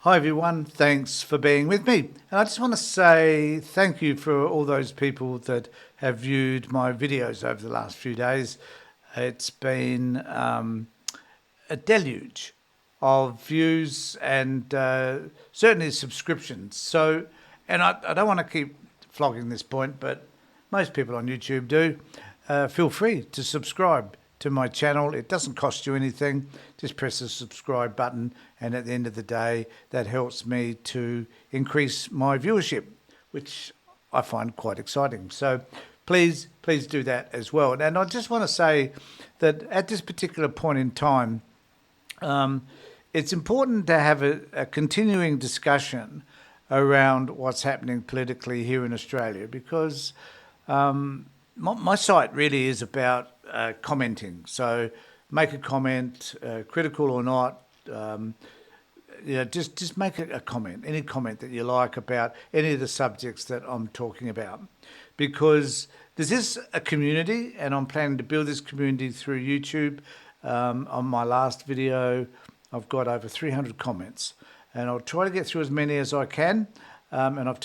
Hi everyone, thanks for being with me. And I just want to say thank you for all those people that have viewed my videos over the last few days. It's been a deluge of views and certainly subscriptions. So, and I don't want to keep flogging this point, but most people on YouTube do. Feel free to subscribe to my channel. It doesn't cost you anything. Just press the subscribe button, and at the end of the day, that helps me to increase my viewership, which I find quite exciting. So please do that as well. And I just want to say that at this particular point in time, it's important to have a continuing discussion around what's happening politically here in Australia, because my site really is about commenting. So make a comment, critical or not. Just make a comment, any comment that you like about any of the subjects that I'm talking about, because this is a community, and I'm planning to build this community through YouTube. On my last video, I've got over 300 comments, and I'll try to get through as many as I can. And I've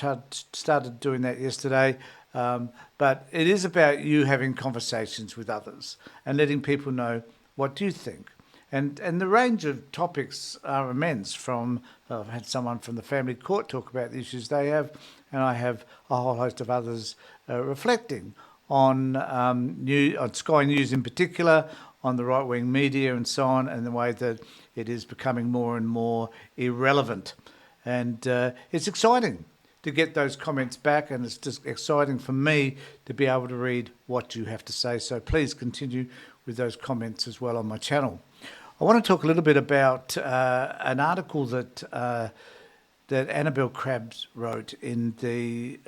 started doing that yesterday. But it is about you having conversations with others and letting people know what you think. And the range of topics are immense. I've had someone from the family court talk about the issues they have, and I have a whole host of others reflecting on Sky News in particular, on the right-wing media and so on, and the way that it is becoming more and more irrelevant. And it's exciting to get those comments back, and it's just exciting for me to be able to read what you have to say. So please continue with those comments as well on my channel. I want to talk a little bit about an article that Annabelle Crabbs wrote in the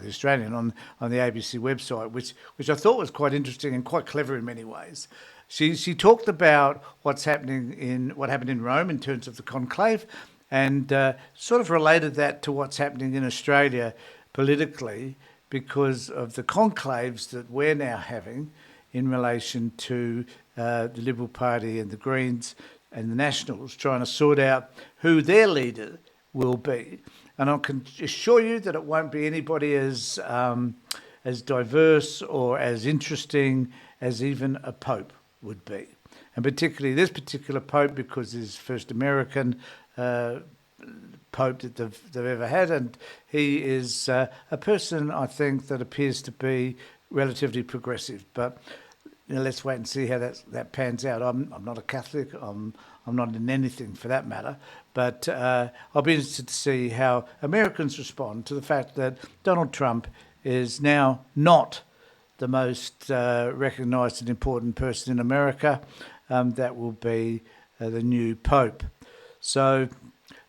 Australian, on the ABC website, which I thought was quite interesting and quite clever in many ways. She talked about what happened in Rome in terms of the conclave, and sort of related that to what's happening in Australia politically, because of the conclaves that we're now having in relation to the Liberal Party and the Greens and the Nationals trying to sort out who their leader will be. And I can assure you that it won't be anybody as diverse or as interesting as even a Pope would be. And particularly this particular Pope, because he's the first American Pope that they've ever had, and he is a person, I think, that appears to be relatively progressive. But let's wait and see how that pans out. I'm not a Catholic. I'm not in anything for that matter. But I'll be interested to see how Americans respond to the fact that Donald Trump is now not the most recognised and important person in America. That will be the new Pope. So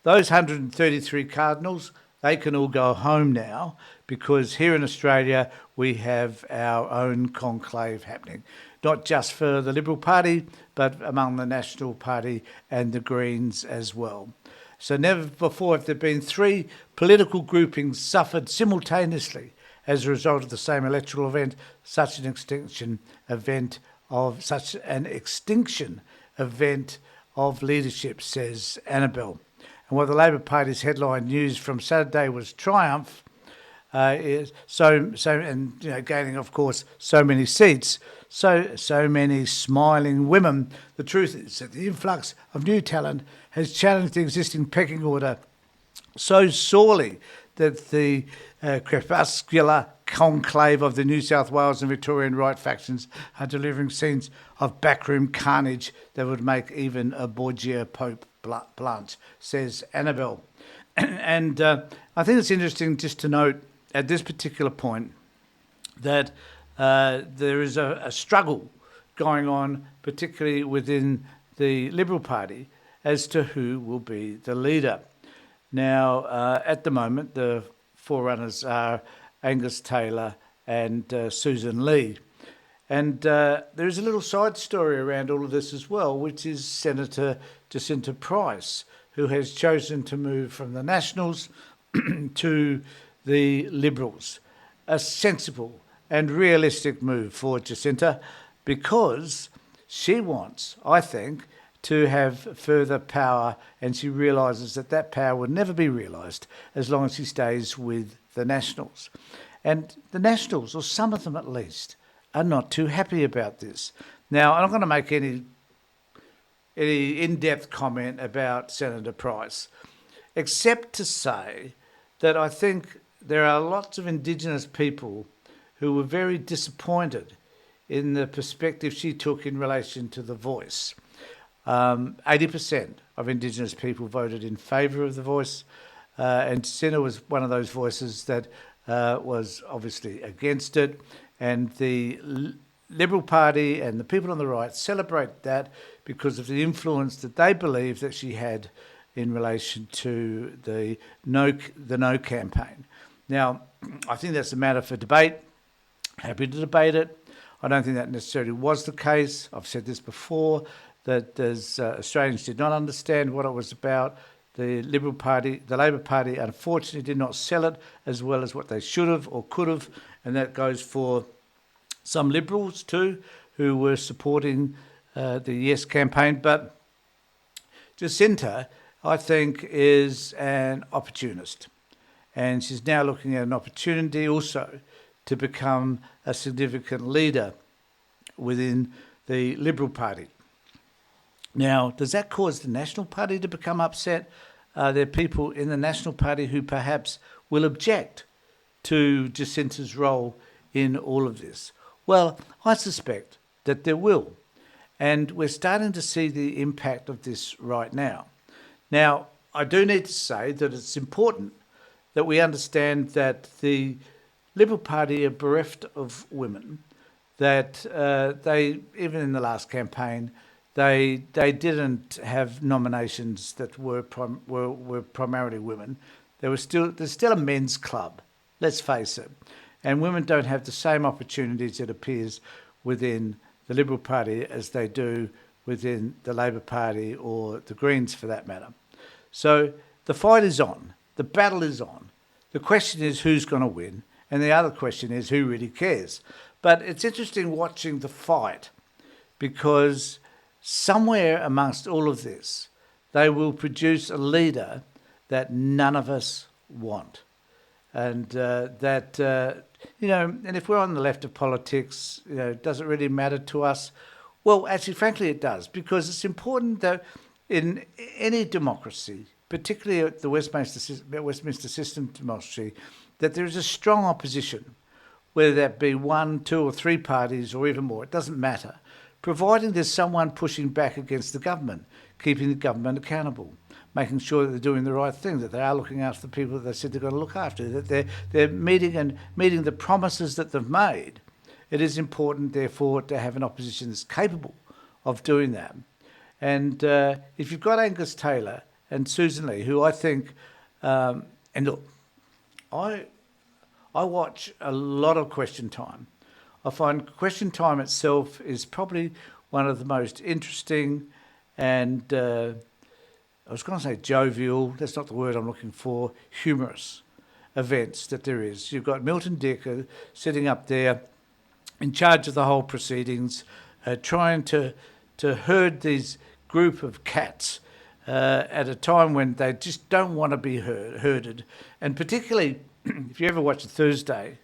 those 133 cardinals, they can all go home now, because here in Australia we have our own conclave happening, not just for the Liberal Party, but among the National Party and the Greens as well. So never before have there been three political groupings suffered simultaneously as a result of the same electoral event, such an extinction event of leadership, says Annabelle. And while the Labor Party's headline news from Saturday was triumph, gaining, of course, so many seats, so many smiling women, the truth is that the influx of new talent has challenged the existing pecking order so sorely that the crepuscular conclave of the New South Wales and Victorian right factions are delivering scenes of backroom carnage that would make even a Borgia Pope blunt, says Annabelle. And I think it's interesting just to note at this particular point that there is a struggle going on, particularly within the Liberal Party, as to who will be the leader. Now, at the moment, the forerunners are Angus Taylor and Susan Lee. And there is a little side story around all of this as well, which is Senator Jacinta Price, who has chosen to move from the Nationals to the Liberals. A sensible and realistic move for Jacinta, because she wants, I think, to have further power, and she realises that that power will never be realised as long as she stays with the Nationals. And the Nationals, or some of them at least, are not too happy about this. Now, I'm not going to make any in-depth comment about Senator Price, except to say that I think there are lots of Indigenous people who were very disappointed in the perspective she took in relation to The Voice. 80% of Indigenous people voted in favour of The Voice, and Jacinta was one of those voices that was obviously against it. And the Liberal Party and the people on the right celebrate that because of the influence that they believe that she had in relation to the No campaign. Now, I think that's a matter for debate. Happy to debate it. I don't think that necessarily was the case. I've said this before, that Australians did not understand what it was about. The Liberal Party, the Labor Party, unfortunately did not sell it as well as what they should have or could have, and that goes for some Liberals too, who were supporting the Yes campaign. But Jacinta, I think, is an opportunist, and she's now looking at an opportunity also to become a significant leader within the Liberal Party. Now, does that cause the National Party to become upset? Are there people in the National Party who perhaps will object to Jacinta's role in all of this? Well, I suspect that there will. And we're starting to see the impact of this right now. Now, I do need to say that it's important that we understand that the Liberal Party are bereft of women, that they, even in the last campaign, they didn't have nominations that were primarily women. There's still a men's club, let's face it. And women don't have the same opportunities, it appears, within the Liberal Party as they do within the Labor Party or the Greens for that matter. So the fight is on. The battle is on. The question is who's going to win. And the other question is who really cares. But it's interesting watching the fight because somewhere amongst all of this, they will produce a leader that none of us want. And and if we're on the left of politics, does it really matter to us? Well, actually, frankly, it does, because it's important that in any democracy, particularly at the Westminster system democracy, that there is a strong opposition, whether that be 1, 2 or 3 parties or even more, it doesn't matter, providing there's someone pushing back against the government, keeping the government accountable, making sure that they're doing the right thing, that they are looking after the people that they said they're going to look after, that they're meeting the promises that they've made. It is important, therefore, to have an opposition that's capable of doing that. And if you've got Angus Taylor and Susan Lee, who I think, and look, I watch a lot of Question Time. I find Question Time itself is probably one of the most interesting and, I was going to say jovial, that's not the word I'm looking for, humorous events that there is. You've got Milton Dicker sitting up there in charge of the whole proceedings, trying to herd these group of cats at a time when they just don't want to be herded. And particularly, if you ever watch a Thursday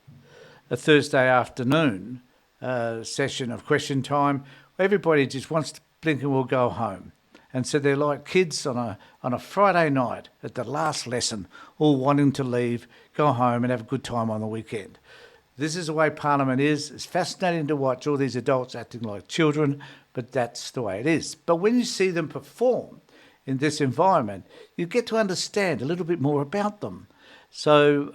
afternoon session of Question Time, everybody just wants to blink and we'll go home. And so they're like kids on a Friday night at the last lesson, all wanting to leave, go home and have a good time on the weekend. This is the way Parliament is. It's fascinating to watch all these adults acting like children, but that's the way it is. But when you see them perform in this environment, you get to understand a little bit more about them. So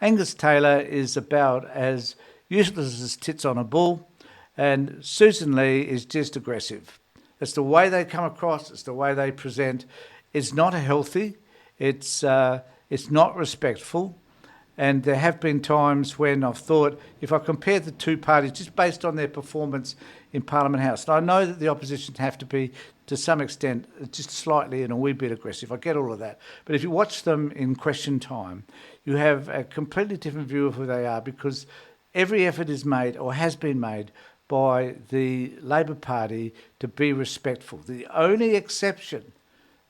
Angus Taylor is about as useless as tits on a bull, and Susan Lee is just aggressive. It's the way they come across. It's the way they present. It's not healthy. It's not respectful. And there have been times when I've thought, if I compare the two parties just based on their performance in Parliament House, and I know that the opposition have to be, to some extent, just slightly and a wee bit aggressive. I get all of that. But if you watch them in Question Time, you have a completely different view of who they are because every effort is made or has been made by the Labor Party to be respectful. The only exception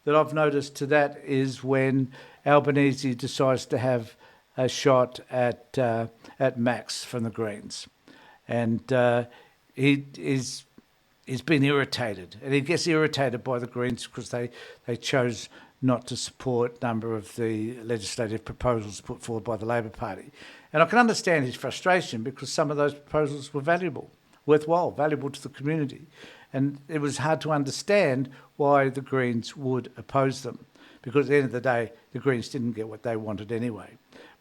that I've noticed to that is when Albanese decides to have a shot at Max from the Greens, and he's been irritated, and he gets irritated by the Greens because they chose not to support a number of the legislative proposals put forward by the Labor Party. And I can understand his frustration because some of those proposals were worthwhile, valuable to the community. And it was hard to understand why the Greens would oppose them, because at the end of the day, the Greens didn't get what they wanted anyway.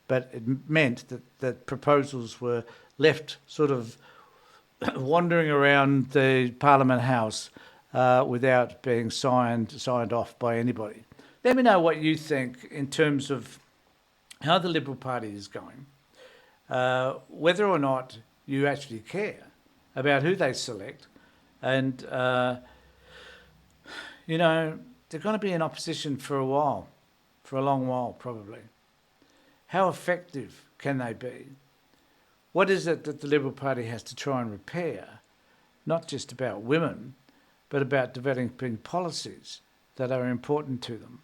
But it meant that proposals were left sort of wandering around the Parliament House without being signed off by anybody. Let me know what you think in terms of how the Liberal Party is going, whether or not you actually care about who they select. And, they're going to be in opposition for a while, for a long while probably. How effective can they be? What is it that the Liberal Party has to try and repair, not just about women, but about developing policies that are important to them?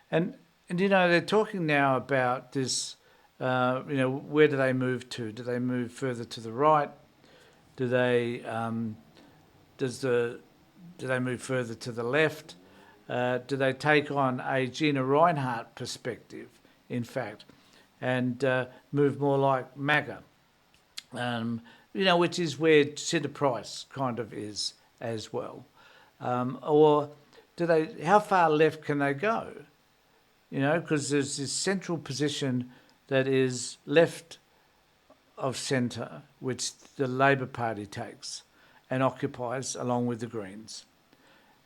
And they're talking now about this, where do they move to? Do they move further to the right? Do they move further to the left? Do they take on a Gina Reinhardt perspective, in fact, and move more like MAGA? Which is where Jacinta Price kind of is as well. Or how far left can they go? Because there's this central position that is left of centre, which the Labor Party takes and occupies along with the Greens.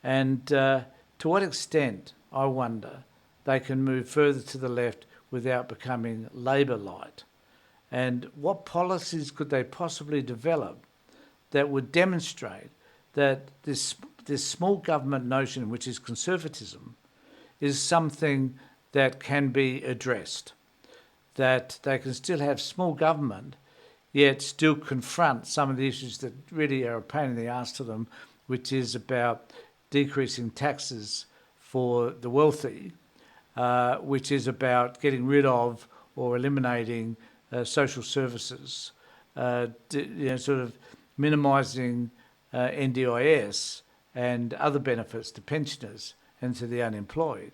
And to what extent, I wonder, they can move further to the left without becoming Labor light. And what policies could they possibly develop that would demonstrate that this small government notion, which is conservatism, is something that can be addressed, that they can still have small government, yet still confront some of the issues that really are a pain in the arse to them, which is about decreasing taxes for the wealthy, which is about getting rid of or eliminating social services, sort of minimising NDIS and other benefits to pensioners and to the unemployed.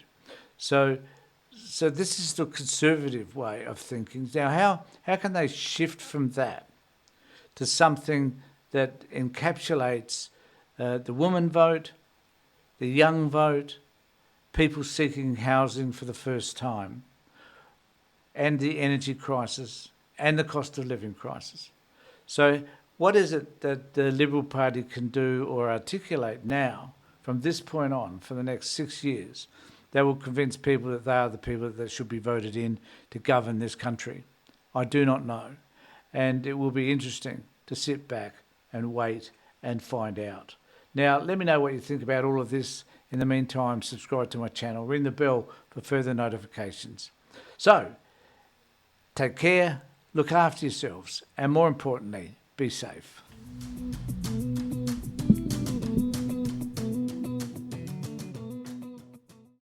So this is the conservative way of thinking. Now, how can they shift from that to something that encapsulates the woman vote, the young vote, people seeking housing for the first time, and the energy crisis and the cost of living crisis? So what is it that the Liberal Party can do or articulate now from this point on for the next 6 years that will convince people that they are the people that should be voted in to govern this country? I do not know. And it will be interesting to sit back and wait and find out. Now, let me know what you think about all of this. In the meantime, subscribe to my channel, ring the bell for further notifications. So, take care, look after yourselves, and more importantly, be safe.